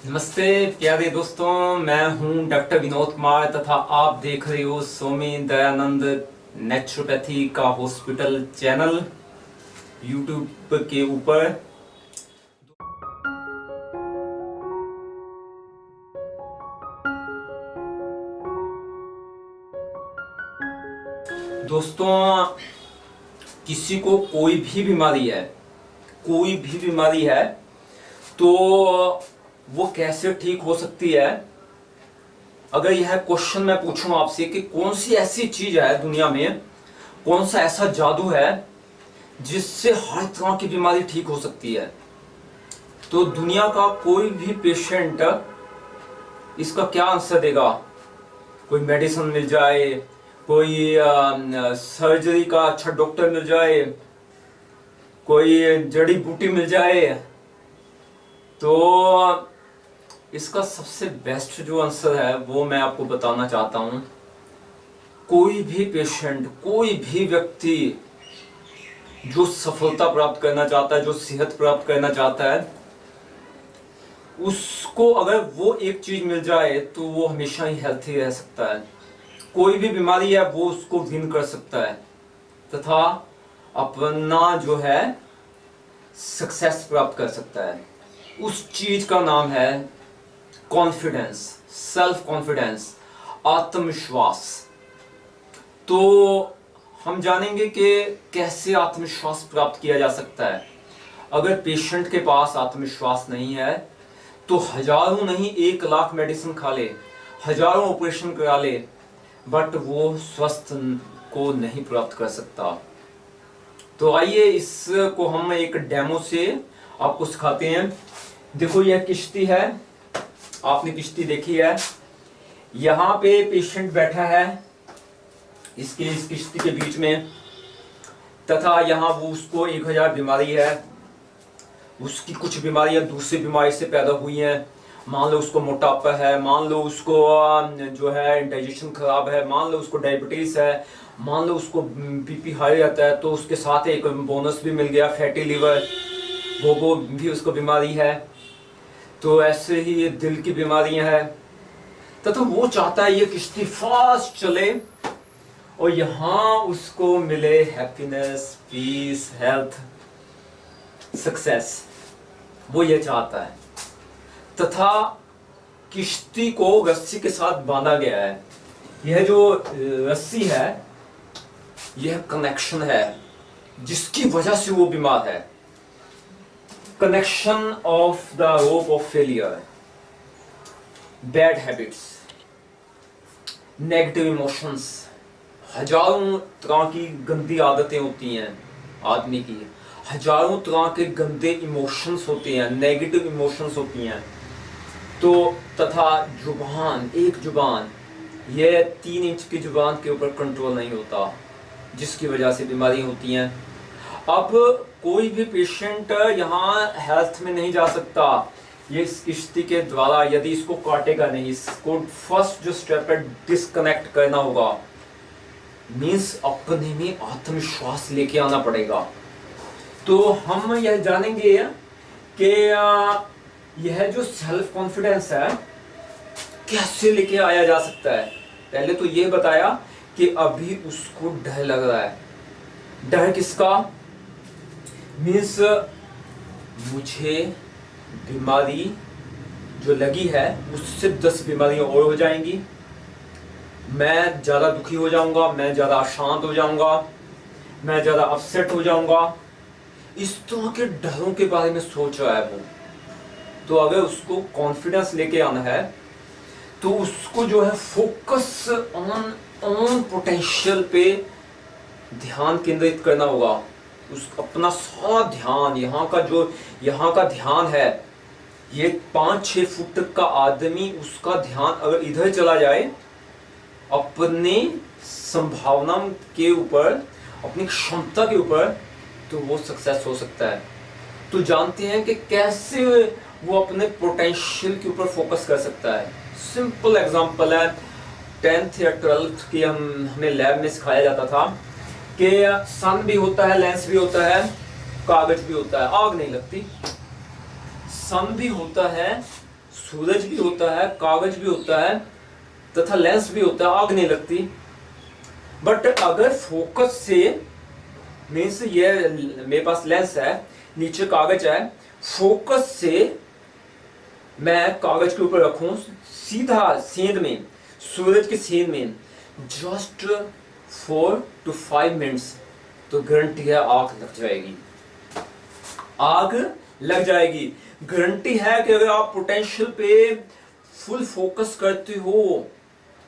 नमस्ते प्यारे दोस्तों, मैं हूं डॉक्टर विनोद कुमार तथा आप देख रहे हो स्वामी दयानंद नेचुरोपैथी का हॉस्पिटल चैनल यूट्यूब के ऊपर। दोस्तों, किसी को कोई भी बीमारी है तो वो कैसे ठीक हो सकती है। अगर यह क्वेश्चन मैं पूछूं आपसे कि कौन सी ऐसी चीज है दुनिया में, कौन सा ऐसा जादू है जिससे हर तरह की बीमारी ठीक हो सकती है, तो दुनिया का कोई भी पेशेंट इसका क्या आंसर देगा। कोई मेडिसिन मिल जाए, कोई सर्जरी का अच्छा डॉक्टर मिल जाए, कोई जड़ी बूटी मिल जाए, तो इसका सबसे बेस्ट जो आंसर है वो मैं आपको बताना चाहता हूं। कोई भी पेशेंट, कोई भी व्यक्ति जो सफलता प्राप्त करना चाहता है, जो सेहत प्राप्त करना चाहता है, उसको अगर वो एक चीज मिल जाए तो वो हमेशा ही हेल्थी रह सकता है। कोई भी बीमारी है वो उसको विन कर सकता है तथा अपना जो है सक्सेस प्राप्त कर सकता है। उस चीज का नाम है कॉन्फिडेंस, सेल्फ कॉन्फिडेंस, आत्मविश्वास। तो हम जानेंगे कि कैसे आत्मविश्वास प्राप्त किया जा सकता है। अगर पेशेंट के पास आत्मविश्वास नहीं है तो हजारों नहीं 1 लाख मेडिसिन खा ले, हजारों ऑपरेशन करा ले, बट वो स्वस्थ को नहीं प्राप्त कर सकता। तो आइए इसको हम एक डेमो से आपको सिखाते हैं। देखो, यह किश्ती है, आपने किश्ती देखी है। यहाँ पे पेशेंट बैठा है इस किश्ती के बीच में, तथा यहाँ वो उसको 1000 बीमारी है, उसकी कुछ बीमारियां दूसरी बीमारी से पैदा हुई हैं। मान लो उसको मोटापा है, मान लो उसको जो है डाइजेशन खराब है, मान लो उसको डायबिटीज है, मान लो उसको बीपी हाई रहता है, तो उसके साथ एक बोनस भी मिल गया फैटी लिवर, वो भी उसको बीमारी है। तो ऐसे ही ये दिल की बीमारियां हैं। तथा वो चाहता है ये किश्ती फास्ट चले और यहाँ उसको मिले हैप्पीनेस, पीस, हेल्थ, सक्सेस। वो ये चाहता है। तथा किश्ती को रस्सी के साथ बांधा गया है। यह जो रस्सी है यह कनेक्शन है जिसकी वजह से वो बीमार है। Connection of the rope of failure, bad habits, negative emotions. हजारों तरह की गंदी आदतें होती हैं आदमी की, हजारों तरह के गंदे इमोशंस होते हैं, नेगेटिव इमोशंस होती हैं। तो तथा जुबान, एक जुबान, यह 3 इंच की जुबान के ऊपर कंट्रोल नहीं होता, जिसकी वजह से बीमारी होती हैं। अब कोई भी पेशेंट यहाँ हेल्थ में नहीं जा सकता ये इस किश्ती के द्वारा, यदि इसको काटेगा नहीं। इसको फर्स्ट जो स्टेप है डिस्कनेक्ट करना होगा, मीन्स अपने में आत्मविश्वास लेके आना पड़ेगा। तो हम यह जानेंगे कि यह जो सेल्फ कॉन्फिडेंस है कैसे लेके आया जा सकता है। पहले तो यह बताया कि अभी उसको डर लग रहा है। डर किसका? मीन्स मुझे बीमारी जो लगी है उससे 10 बीमारियां और हो जाएंगी, मैं ज्यादा दुखी हो जाऊंगा, मैं ज्यादा अशांत हो जाऊंगा, मैं ज्यादा अपसेट हो जाऊंगा। इस तरह के डरों के बारे में सोच रहा है वो। तो अगर उसको कॉन्फिडेंस लेके आना है तो उसको जो है फोकस ऑन पोटेंशियल पे ध्यान केंद्रित करना होगा। उस अपना सारा ध्यान, यहाँ का ध्यान है, ये 5-6 फुट तक का आदमी, उसका ध्यान अगर इधर चला जाए अपनी संभावना के ऊपर, अपनी क्षमता के ऊपर, तो वो सक्सेस हो सकता है। तो जानते हैं कि कैसे वो अपने पोटेंशियल के ऊपर फोकस कर सकता है। सिंपल एग्जांपल है, 10th या 12th की हमें लैब में सिखाया जाता था कि सन भी होता है, लेंस भी होता है, कागज भी होता है, आग नहीं लगती। सन भी होता है, सूरज भी होता है, कागज भी होता है, तथा लेंस भी होता है, आग नहीं लगती। बट अगर फोकस से, मीन्स ये मेरे पास लेंस है, नीचे कागज है, फोकस से मैं कागज के ऊपर रखूं सीधा सेंध में, सूरज के सेंध में, जस्ट 4 to 5 मिनट्स, तो गारंटी है आग लग जाएगी, आग लग जाएगी। गारंटी है कि अगर आप पोटेंशियल पे फुल फोकस करते हो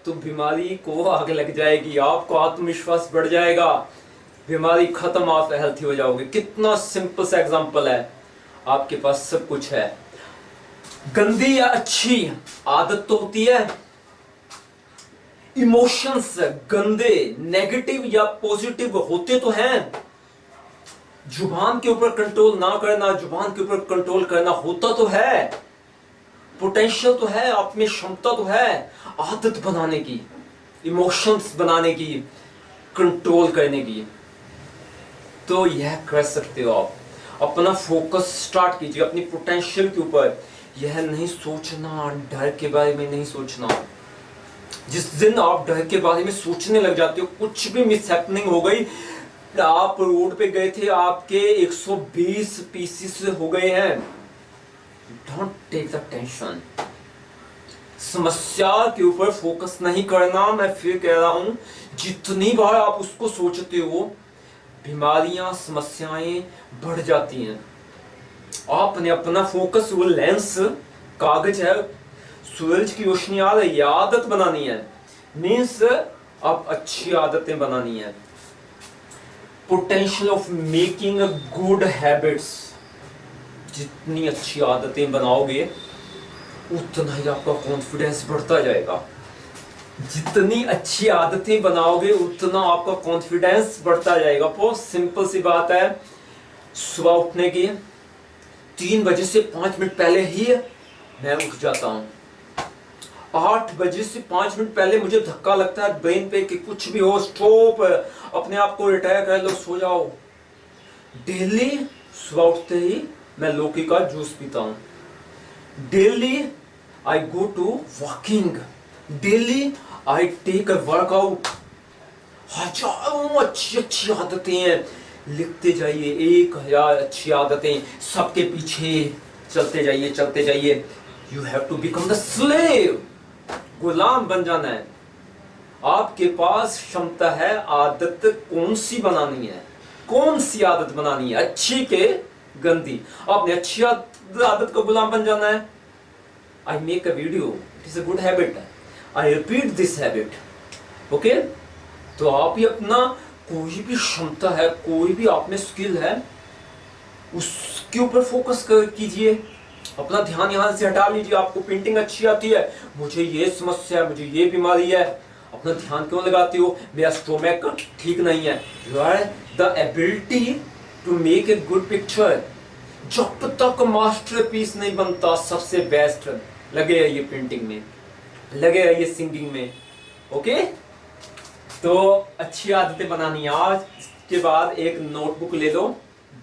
तो बीमारी को आग लग जाएगी, आपको आत्मविश्वास बढ़ जाएगा, बीमारी खत्म, आप हेल्थी हो जाओगे। कितना सिंपल सा एग्जांपल है, आपके पास सब कुछ है। गंदी या अच्छी आदत तो होती है, इमोशंस गंदे नेगेटिव या पॉजिटिव होते तो हैं। जुबान के ऊपर कंट्रोल ना करना, जुबान के ऊपर कंट्रोल करना होता तो है, पोटेंशियल तो है, आप में क्षमता तो है आदत बनाने की, इमोशंस बनाने की, कंट्रोल करने की। तो यह कर सकते हो आप। अपना फोकस स्टार्ट कीजिए अपनी पोटेंशियल के ऊपर। यह नहीं सोचना, डर के बारे में नहीं सोचना। जिस दिन आप डर के बारे में सोचने लग जाते हो, कुछ भी मिस हैपनिंग हो गई, आप रोड पे गए थे, आपके 120 पीसेस हो गए हैं, डोंट टेक द टेंशन। समस्या के ऊपर फोकस नहीं करना। मैं फिर कह रहा हूं, जितनी बार आप उसको सोचते हो, बीमारियां, समस्याएं बढ़ जाती हैं। आपने अपना फोकस, वो लेंस कागज है, सूरज की रोशनी आ रही है, आदत बनानी है, मीन्स आप अच्छी आदतें बनानी है। Potential of making good habits, जितनी अच्छी आदतें बनाओगे उतना ही आपका कॉन्फिडेंस बढ़ता जाएगा। जितनी अच्छी आदतें बनाओगे उतना आपका कॉन्फिडेंस बढ़ता जाएगा। बहुत सिंपल सी बात है, सुबह उठने की 3 बजे से 5 मिनट पहले ही मैं उठ जाता हूं। 8 बजे से 5 मिनट पहले मुझे धक्का लगता है ब्रेन पे कि कुछ भी हो, स्टॉप, अपने आप को रिटायर कर लो, सो जाओ। डेली सुबह उठते ही मैं लौकी का जूस पीता हूं। Daily I go to walking, daily I take a workout. हजारों अच्छी अच्छी आदतें हैं, लिखते जाइए 1000 अच्छी आदतें, सबके पीछे चलते जाइए, चलते जाइए। You have to become the slave, गुलाम बन जाना है। आपके पास क्षमता है, आदत कौन सी बनानी है, कौन सी आदत बनानी है, अच्छी के गंदी। आपने अच्छी आदत का गुलाम बन जाना है। I make a video, it is a good habit, I repeat this habit, okay. तो आप ही अपना कोई भी क्षमता है, कोई भी आप में स्किल है, उसके ऊपर फोकस कीजिए। अपना ध्यान यहां से हटा लीजिए। आपको पेंटिंग अच्छी आती है, मुझे ये समस्या है, मुझे ये बीमारी है, अपना ध्यान क्यों लगाती हो, मेरा स्टोमक ठीक नहीं है। You are the ability to make a good picture. जब तक मास्टरपीस नहीं बनता, सबसे बेस्ट लगे ये पेंटिंग में, लगे ये सिंगिंग में, ओके। तो अच्छी आदतें बनानी है। आज के बाद एक नोटबुक ले लो,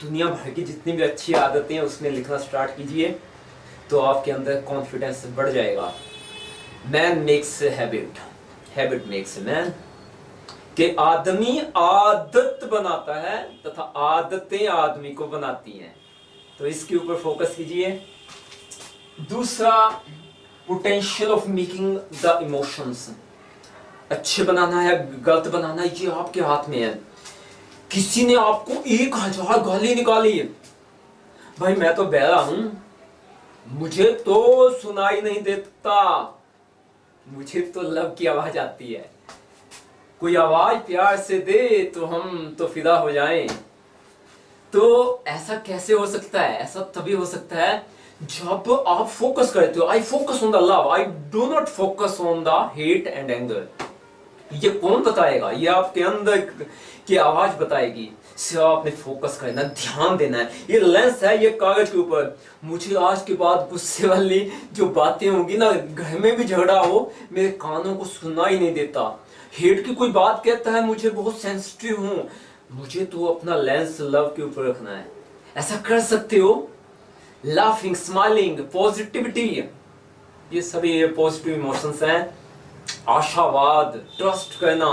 दुनिया भर की जितनी भी अच्छी आदतें हैं उसमें लिखना स्टार्ट कीजिए, तो आपके अंदर कॉन्फिडेंस बढ़ जाएगा। Man makes habit, habit makes man. कि आदमी आदत बनाता है तथा आदतें आदमी को बनाती हैं। तो इसके ऊपर फोकस कीजिए। दूसरा, potential of making the emotions. अच्छे बनाना है, गलत बनाना है, ये आपके हाथ में है। किसी ने आपको 1000 गाली निकाली, भाई मैं तो बहरा हूं, मुझे तो सुनाई नहीं देता, मुझे तो लव की आवाज आती है, कोई आवाज प्यार से दे तो हम तो फिदा हो जाएं। तो ऐसा कैसे हो सकता है? ऐसा तभी हो सकता है जब आप फोकस करते हो। I focus on the love, I do not focus on the hate and anger. ये कौन बताएगा? ये आपके अंदर की आवाज बताएगी। सिर्फ आपने फोकस करना, ध्यान देना है। ये लेंस है, ये कागज के ऊपर। मुझे आज के बाद गुस्से वाली जो बातें होंगी ना, घर में भी झगड़ा हो, मेरे कानों को सुना ही नहीं देता। हेट की कोई बात कहता है, मुझे बहुत सेंसिटिव हूं, मुझे तो अपना लेंस लव के ऊपर रखना है। ऐसा कर सकते हो। लाफिंग, स्माइलिंग, पॉजिटिविटी, ये सभी पॉजिटिव इमोशंस हैं। आशावाद, ट्रस्ट करना,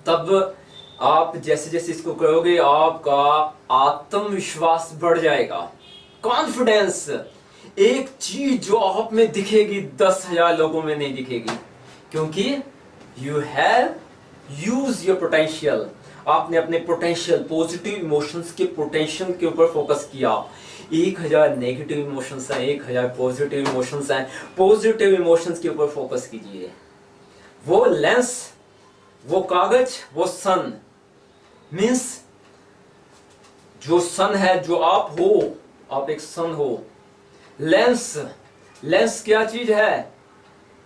तब आप जैसे जैसे इसको करोगे आपका आत्मविश्वास बढ़ जाएगा। कॉन्फिडेंस, एक चीज जो आप में दिखेगी 10,000 लोगों में नहीं दिखेगी, क्योंकि you have use your potential. आपने अपने पोटेंशियल, पॉजिटिव इमोशंस के पोटेंशियल के ऊपर फोकस किया। 1,000 नेगेटिव इमोशंस हैं, 1,000 पॉजिटिव इमोशंस हैं। पॉजिटिव इमोशंस के ऊपर फोकस कीजिए। वो लेंस, वो कागज, वो सन, मीन्स जो सन है, जो आप हो, आप एक सन हो। लेंस, लेंस क्या चीज है?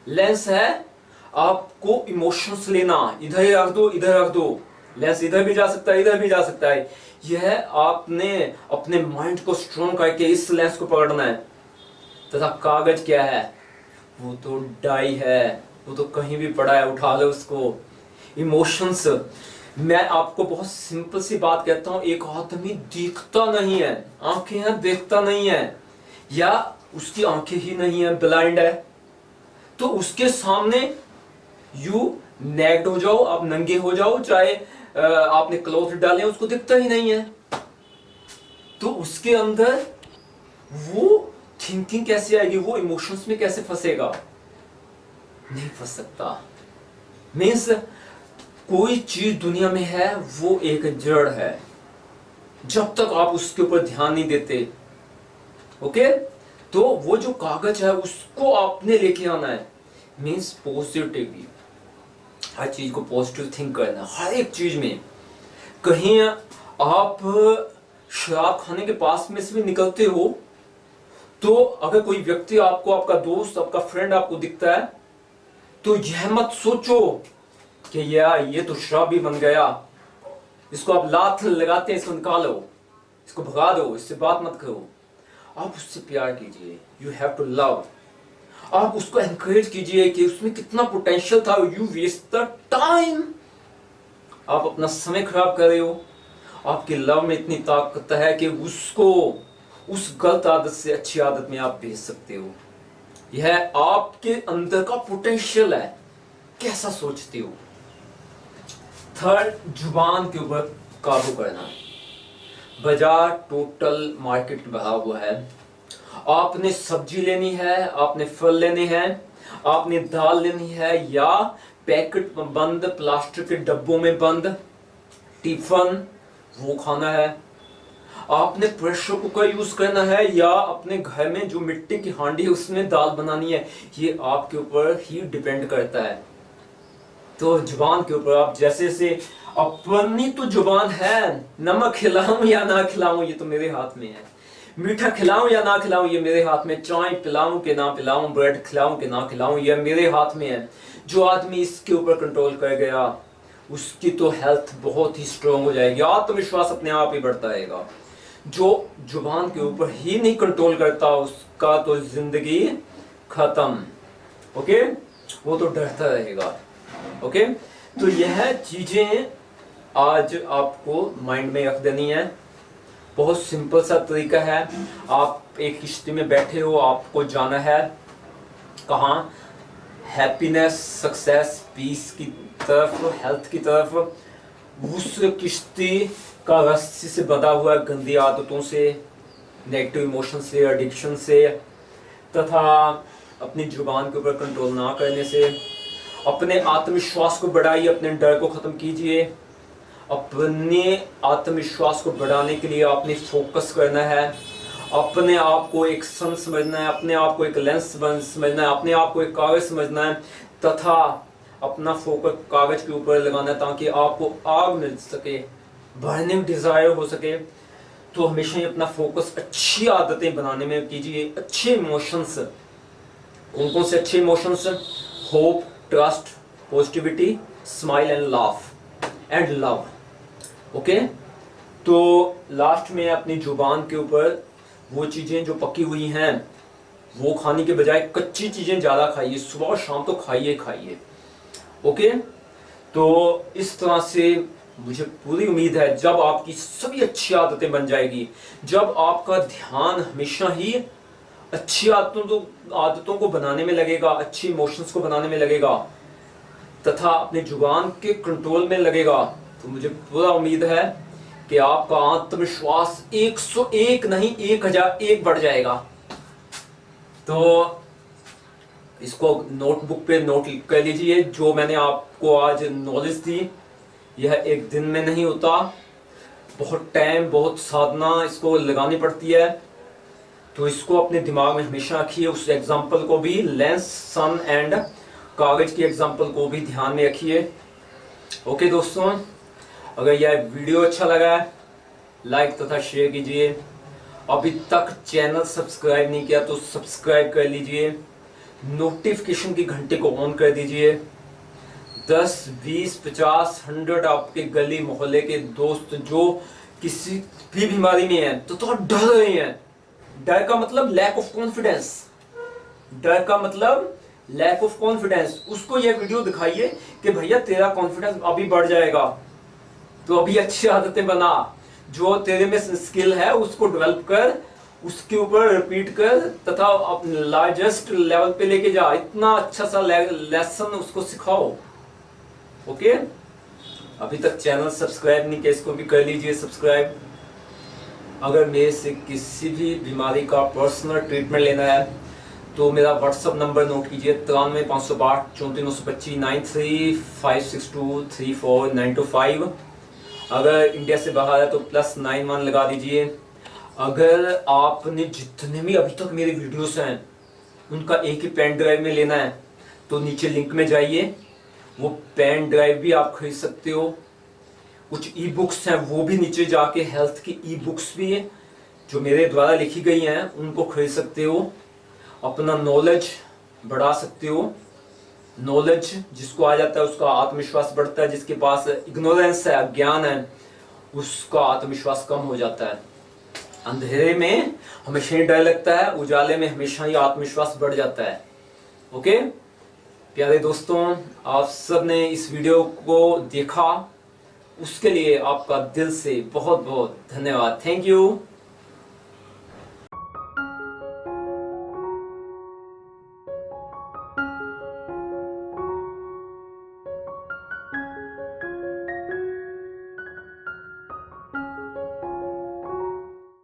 लेंस है आपको इमोशंस लेना। इधर रख दो, इधर रख दो। लेंस इधर भी जा सकता है, इधर भी जा सकता है। यह आपने अपने माइंड को स्ट्रॉन्ग करके इस लेंस को पकड़ना है। तथा कागज क्या है? वो तो डाई है, वो तो कहीं भी पड़ा है, उठा लो उसको। इमोशंस, मैं आपको बहुत सिंपल सी बात कहता हूं, एक आदमी दिखता नहीं है, आंखें हैं, देखता नहीं है, या उसकी आंखें ही नहीं है, ब्लाइंड है, तो उसके सामने यू नेक्ड हो जाओ, आप नंगे हो जाओ, चाहे आपने क्लोथ डाले, उसको दिखता ही नहीं है, तो उसके अंदर वो थिंकिंग कैसे आएगी? वो इमोशंस में कैसे फंसेगा? नहीं फंस सकता। मीन्स कोई चीज दुनिया में है वो एक जड़ है, जब तक आप उसके ऊपर ध्यान नहीं देते। ओके, तो वो जो कागज है उसको आपने लेके आना है। मीन्स पॉजिटिवली, हर चीज को पॉजिटिव थिंक करना, हर एक चीज में। कहीं आप शराब खाने के पास में से भी निकलते हो, तो अगर कोई व्यक्ति आपको, आपका दोस्त, आपका फ्रेंड आपको दिखता है, तो यह मत सोचो कि यार ये तो शराबी बन गया, इसको आप लात लगाते हैं, इसको निकालो, इसको भगा दो, इससे बात मत करो। आप उससे प्यार कीजिए। You have to love. आप उसको एनकरेज कीजिए कि उसमें कितना पोटेंशियल था। यू वेस्ट द टाइम, आप अपना समय खराब कर रहे हो। आपके लव में इतनी ताकत है कि उसको उस गलत आदत से अच्छी आदत में आप भेज सकते हो। यह आपके अंदर का पोटेंशियल है, कैसा सोचते हो। थर्ड, जुबान के ऊपर काबू करना। बाजार टोटल मार्केट बढ़ा हुआ है। आपने सब्जी लेनी है, आपने फल लेने हैं, आपने दाल लेनी है, या पैकेट बंद प्लास्टिक के डब्बों में बंद टिफिन वो खाना है। आपने प्रेशर कुकर यूज करना है, या अपने घर में जो मिट्टी की हांडी है उसमें दाल बनानी है। ये आपके ऊपर ही डिपेंड करता है। तो जुबान के ऊपर आप जैसे से, अपनी तो जुबान है, नमक खिलाऊं या ना खिलाऊं ये तो मेरे हाथ में है, मीठा खिलाऊं या ना खिलाऊं ये मेरे हाथ में, चाय पिलाऊं कि ना पिलाऊं, ब्रेड खिलाऊं कि ना खिलाऊं ये मेरे हाथ में है। जो आदमी इसके ऊपर कंट्रोल कर गया उसकी तो हेल्थ बहुत ही स्ट्रांग हो जाएगी, आत्मविश्वास अपने आप ही बढ़ता रहेगा। जो जुबान के ऊपर ही नहीं कंट्रोल करता उसका तो जिंदगी खत्म। ओके, वो तो डरता रहेगा। ओके, तो यह चीजें आज आपको माइंड में रख देनी है। बहुत सिंपल सा तरीका है। आप एक किश्ती में बैठे हो, आपको जाना है कहाँ? हैप्पीनेस, सक्सेस, पीस की तरफ, हेल्थ की तरफ। उस किश्ती का रस्सी से बंधा हुआ गंदी आदतों से, नेगेटिव इमोशन से, एडिक्शन से, तथा अपनी जुबान के ऊपर कंट्रोल ना करने से। अपने आत्मविश्वास को बढ़ाइए, अपने डर को खत्म कीजिए। अपने आत्मविश्वास को बढ़ाने के लिए आपने फोकस करना है, अपने आप को एक सन समझना है, अपने आप को एक लेंस समझना है, अपने आप को एक कागज समझना है, तथा अपना फोकस कागज के ऊपर लगाना है ताकि आपको आग मिल सके, बर्निंग डिजायर हो सके। तो हमेशा ही अपना फोकस अच्छी आदतें बनाने में कीजिए। अच्छे इमोशंस, कौन कौन से अच्छे emotions? Hope, trust, positivity, smile and laugh and love. Okay, तो लास्ट में अपनी जुबान के ऊपर वो चीजें जो पकी हुई हैं वो खाने के बजाय कच्ची चीजें ज्यादा खाइए, सुबह और शाम तो खाइए खाइए। ओके, तो इस तरह से मुझे पूरी उम्मीद है जब आपकी सभी अच्छी आदतें बन जाएगी, जब आपका ध्यान हमेशा ही अच्छी आदतों को बनाने में लगेगा, अच्छी इमोशंस को बनाने में लगेगा तथा अपने जुबान के कंट्रोल में लगेगा, तो मुझे पूरा उम्मीद है कि आपका आत्मविश्वास 101 नहीं 1001 बढ़ जाएगा। तो इसको नोटबुक पे नोट कर लीजिए। जो मैंने आपको आज नॉलेज दी, यह एक दिन में नहीं होता, बहुत टाइम, बहुत साधना इसको लगानी पड़ती है। तो इसको अपने दिमाग में हमेशा रखिए। उस एग्जाम्पल को भी, लेंस, सन एंड कागज की एग्जाम्पल को भी ध्यान में रखिए। ओके दोस्तों, अगर यह वीडियो अच्छा लगा है लाइक तथा शेयर कीजिए। अभी तक चैनल सब्सक्राइब नहीं किया तो सब्सक्राइब कर लीजिए। नोटिफिकेशन की घंटे को ऑन कर दीजिए। 10, 20, 50, 100 आपके गली मोहल्ले के दोस्त जो किसी भी बीमारी में हैं तो डर रहे हैं। डर का मतलब लैक ऑफ कॉन्फिडेंस, डर का मतलब लैक ऑफ कॉन्फिडेंस। उसको यह वीडियो दिखाइए कि भैया तेरा कॉन्फिडेंस अभी बढ़ जाएगा, तो अभी अच्छी आदतें बना, जो तेरे में स्किल है उसको डेवलप कर, उसके ऊपर रिपीट कर तथा लार्जेस्ट लेवल पे लेके जा। इतना अच्छा सा लेसन उसको सिखाओ। ओके, अभी तक चैनल सब्सक्राइब नहीं किया, इसको भी कर लीजिए सब्सक्राइब। अगर मेरे से किसी भी बीमारी का पर्सनल ट्रीटमेंट लेना है तो मेरा व्हाट्सअप नंबर नोट कीजिए 93 508 34 925 93 562 34 925। अगर इंडिया से बाहर है तो +91 लगा दीजिए। अगर आपने जितने भी अभी तक मेरे वीडियोस हैं उनका एक ही पेन ड्राइव में लेना है तो नीचे लिंक में जाइए, वो पेन ड्राइव भी आप खरीद सकते हो। कुछ ई बुक्स हैं वो भी नीचे जाके, हेल्थ की ई बुक्स भी है जो मेरे द्वारा लिखी गई हैं, उनको खरीद सकते हो। अपना नॉलेज बढ़ा सकते हो। नॉलेज जिसको आ जाता है उसका आत्मविश्वास बढ़ता है, जिसके पास इग्नोरेंस है, अज्ञान है, उसका आत्मविश्वास कम हो जाता है। अंधेरे में हमेशा ही डर लगता है, उजाले में हमेशा ही आत्मविश्वास बढ़ जाता है। ओके प्यारे दोस्तों, आप सब ने इस वीडियो को देखा, उसके लिए आपका दिल से बहुत बहुत धन्यवाद। Thank you.